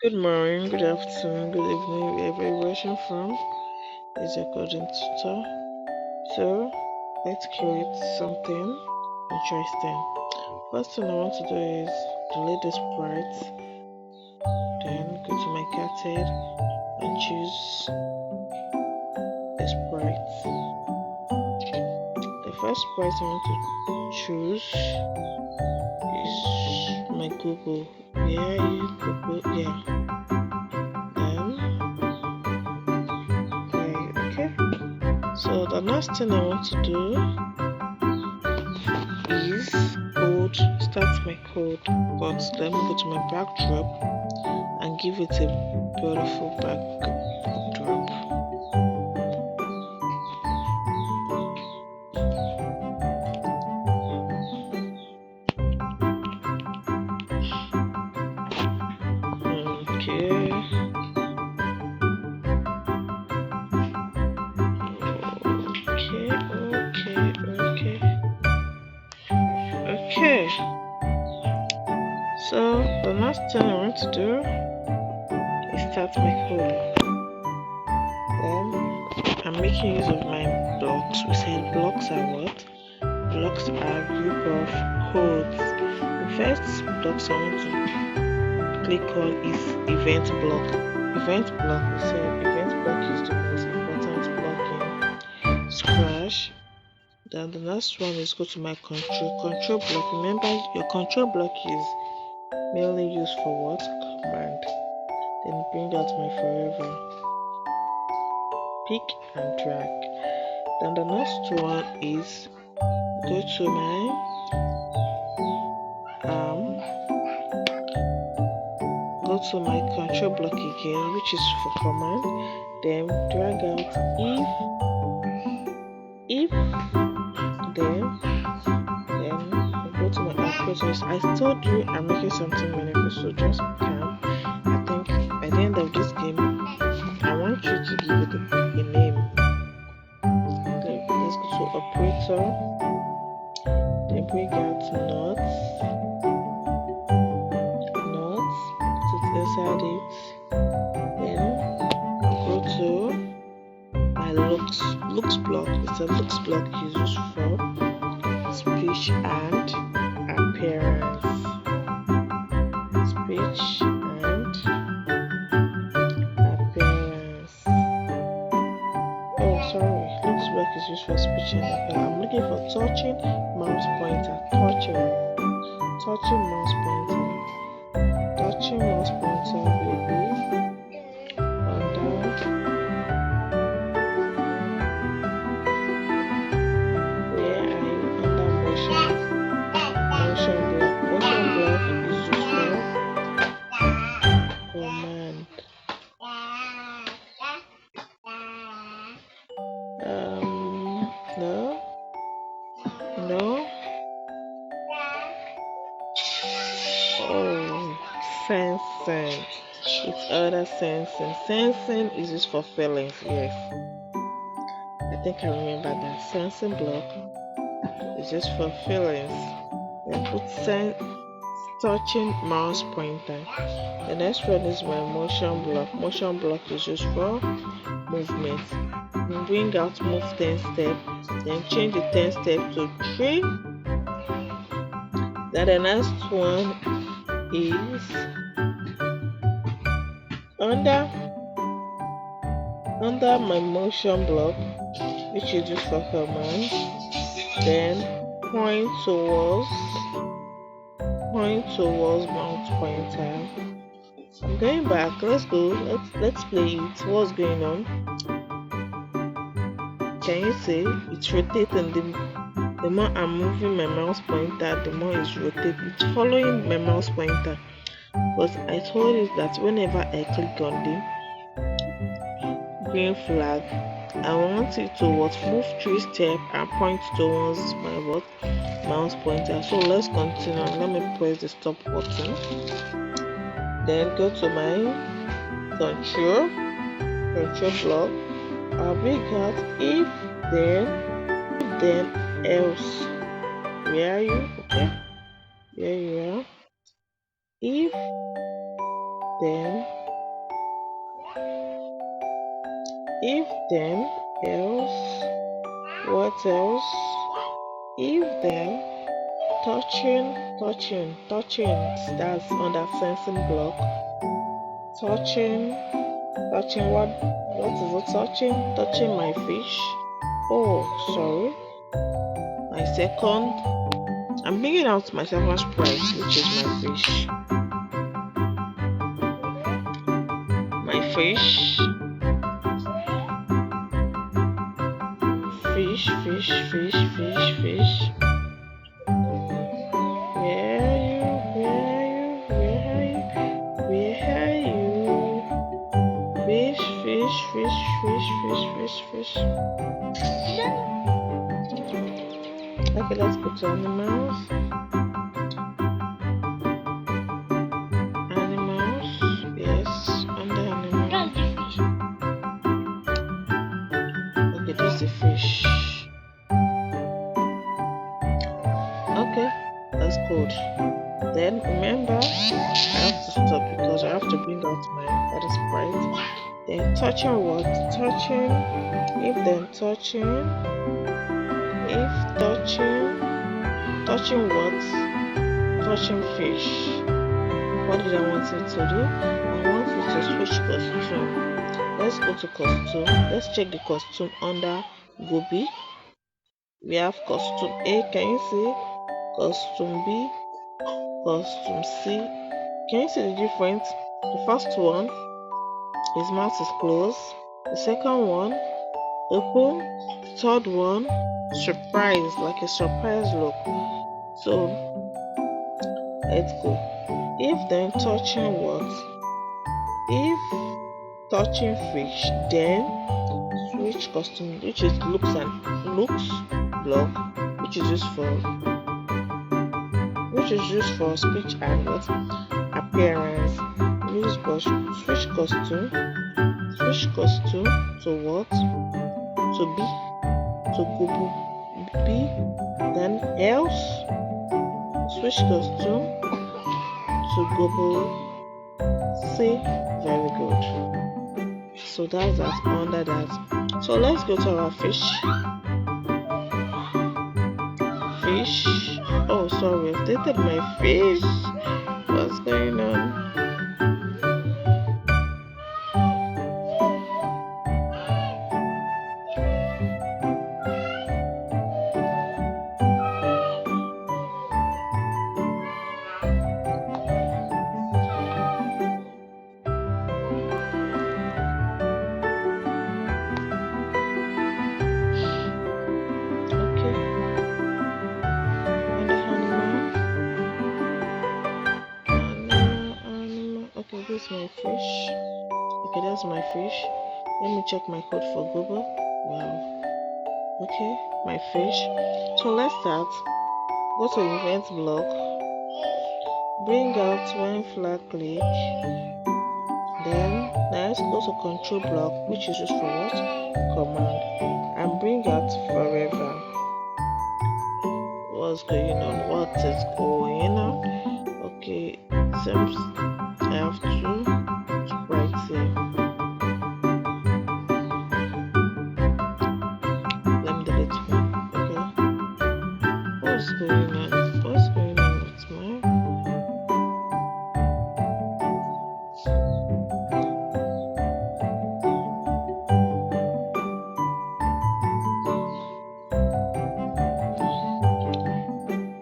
Good morning, good afternoon, good evening, wherever you're watching from. This is your golden tutor. So, let's create something interesting. First thing I want to do is delete the sprites, then go to my cat head and choose a sprite. The first sprite I want to choose is my Gobo. Where are you, Gobo? Yeah. Then, okay. So the next thing I want to do is start my code, but let me go to my backdrop and give it a beautiful backdrop. Okay, okay. So the last thing I want to do is start my code. Then I'm making use of my blocks. We said blocks are what? Blocks are a group of codes. The first blocks I want to click on is event block. Event block, we said event block is the most important block in Scratch. Then the next one is go to my control block. Remember, your control block is mainly used for what? Command. Then bring out my forever. Pick and drag. Then the next one is go to my control block again, which is for command. Then drag out if then go to my output. I told you I'm making something meaningful, so just calm. I think by the end of this game I want you to give it a name. Okay, let's go to operator, then bring out put it inside it, then go to my looks block. It's a looks block used for speech and appearance. Speech and appearance. Oh, sorry. Looks block is used for speech and appearance. I'm looking for touching mouse pointer. Touching mouse pointer. Touching mouse pointer will be under where I am under motion block. Motion block is used for command. No, no. Oh, sensing. It's other sensing. Sensing is used for feelings. Yes, I think I remember that. Sensing block is just for feelings. Then put touching mouse pointer. The next one is my motion block. Motion block is used for movement. Bring out move 10 step, then change the 10 step to 3. Then the next one is under my motion block, which is used for command. Then point towards mouse pointer. I'm going back. Let's go. Let's play it. What's going on? Can you see it's rotating? The more I'm moving my mouse pointer, the more it's rotating. It's following my mouse pointer. But I told you that whenever I click on the green flag, I want it to move 3 steps and point towards my mouse pointer. So let's continue. Let me press the stop button. Then go to my control block. I'll bring out if then else. Where are you? Okay, here you are. If then, if then, else, what else, if then, touching, that's under sensing block. Touching, what is it touching? Touching my fish. Oh, sorry. My second, I'm bringing out my second sprite, which is my fish. My fish. Fish. Where are you? Fish. Okay, let's go to animals. Yes, under animals. Okay, this is the fish. Okay, that's good. Then remember, I have to stop because I have to bring out my other sprite. Then touching what? Touching. If then touching. If touching what? Touching fish. What did I want it to do? I want it to switch costume. Let's go to costume. Let's check the costume under Gobi. We have costume A. Can you see? Costume B. Costume C. Can you see the difference? The first one, his mouth is closed. The second one, open. The third one, surprise, like a surprise look. So let's go. If then touching what? If touching fish, then switch costume, which is looks block, which is used for speech and what? Appearance. Use brush. Switch costume to what? To B. To Gobo B. Then else. Switch costume to Gobo C. Very good. So that's that under that. So let's go to our fish. Oh, sorry, I've dated my fish. What's going on? My fish. Okay, that's my fish. Let me check my code for Google. Wow. Okay, my fish. So let's start. Go to event block. Bring out when flag click. Then let's go to control block, which is used for what? Command. And bring out forever. What's going on? What is going on? Okay, seems I have two sprites here. Let me delete one. Okay. What's going on? What's going on with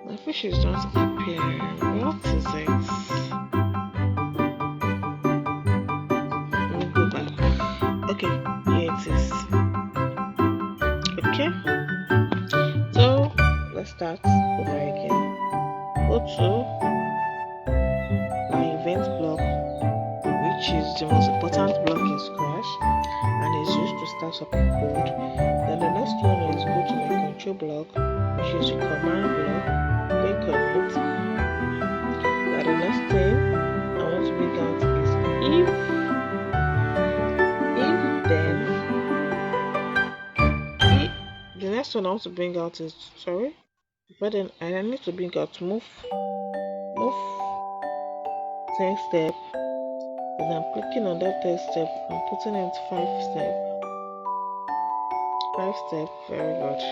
my fish is not appearing. What is it? Okay, here it is. Okay, so let's start over again. Go to my event block, which is the most important block in Scratch and is used to start up a code. Then the next one is go to my control block, which is the command block. Click on it. Then the next thing I want to bring out is if the next one I want to bring out is but then I need to bring out move 10 step Then I'm clicking on that third step and putting it 5 step. 5 step, very good.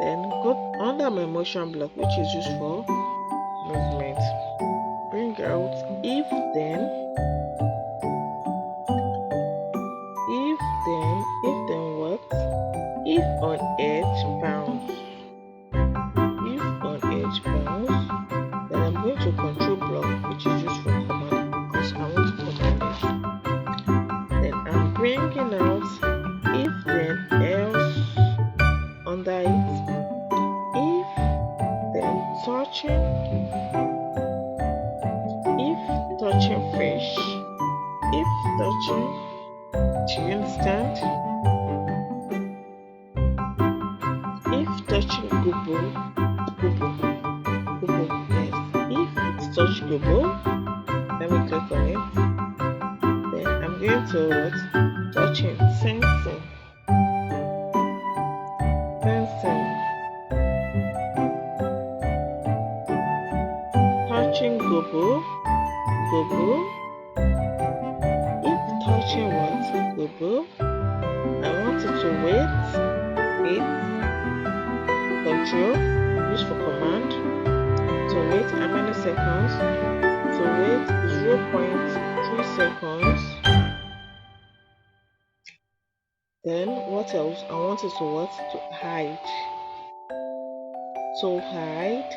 Then go under my motion block, which is used for movement. Bring out if then what? If on edge bounce. If on edge bounce, then I'm going to control block, which is used for command because I want to command it. Then I'm bringing out if then else under it. If then touching fish. If touching, do you understand? If touching Gobo, yes. If it's touch Gobo, let me click on it. Then I'm going to what? Touching, sensing. Touching Gobo. If touching what? Gobo. I want it to wait. Control, use for command. To wait how many seconds? To wait 0.3 seconds. Then what else? I want it to what? To hide. So hide.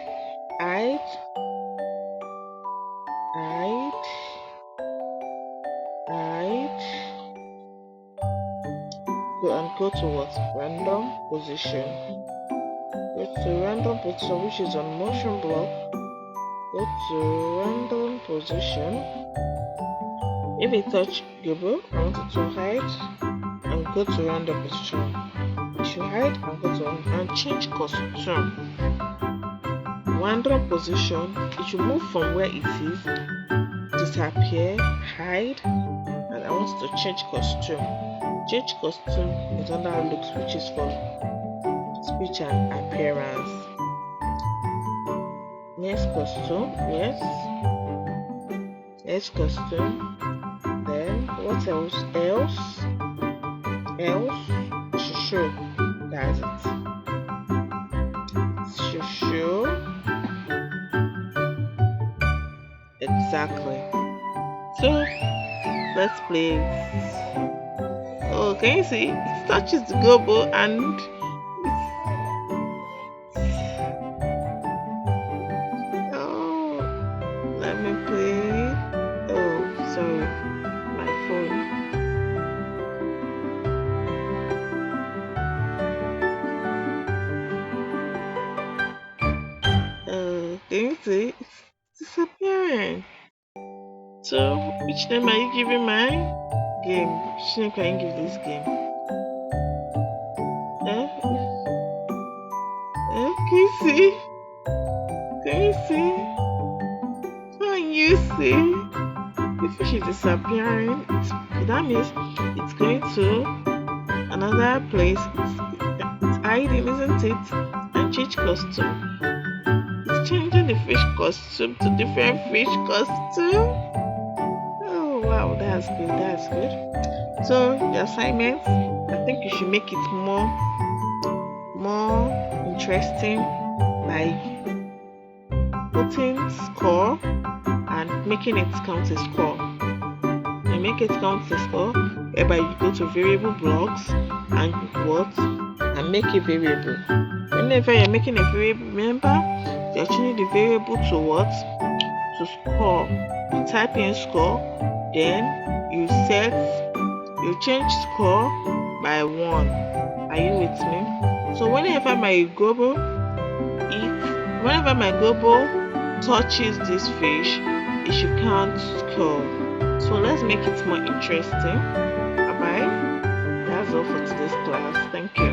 Go to what? Random position. Go to random position, which is on motion block. Go to random position. If it touch Gobo, I want it to hide and go to random position. It should hide and go to and change costume. Random position, it should move from where it is, disappear, hide, and I want it to change costume. Change costume is under looks, which is for speech and appearance. Next costume, yes. Next costume. Then what else? Shushu. That's it. Shushu. Exactly. So let's play it. Oh, can you see? It touches the Gobo and let me play. Oh, sorry, my phone. Can you see? It's disappearing. So, which name are you giving my game? Which name can you give this game? Can you see? Can you see? Can you see? The fish is disappearing. That means it's going to another place. It's hiding, isn't it? And change costume. It's changing the fish costume to different fish costume. Oh wow, that's good. That's good. So the assignment, I think you should make it more interesting by putting score and making it count a score. You make it count a score whereby you go to variable blocks and make a variable. Whenever you're making a variable, remember you're changing the variable to what? To score. You type in score, then you change score by 1. Are you with me? So whenever my Gobo touches this fish, it should count score. So let's make it more interesting. Bye bye. That's all for today's class. Thank you.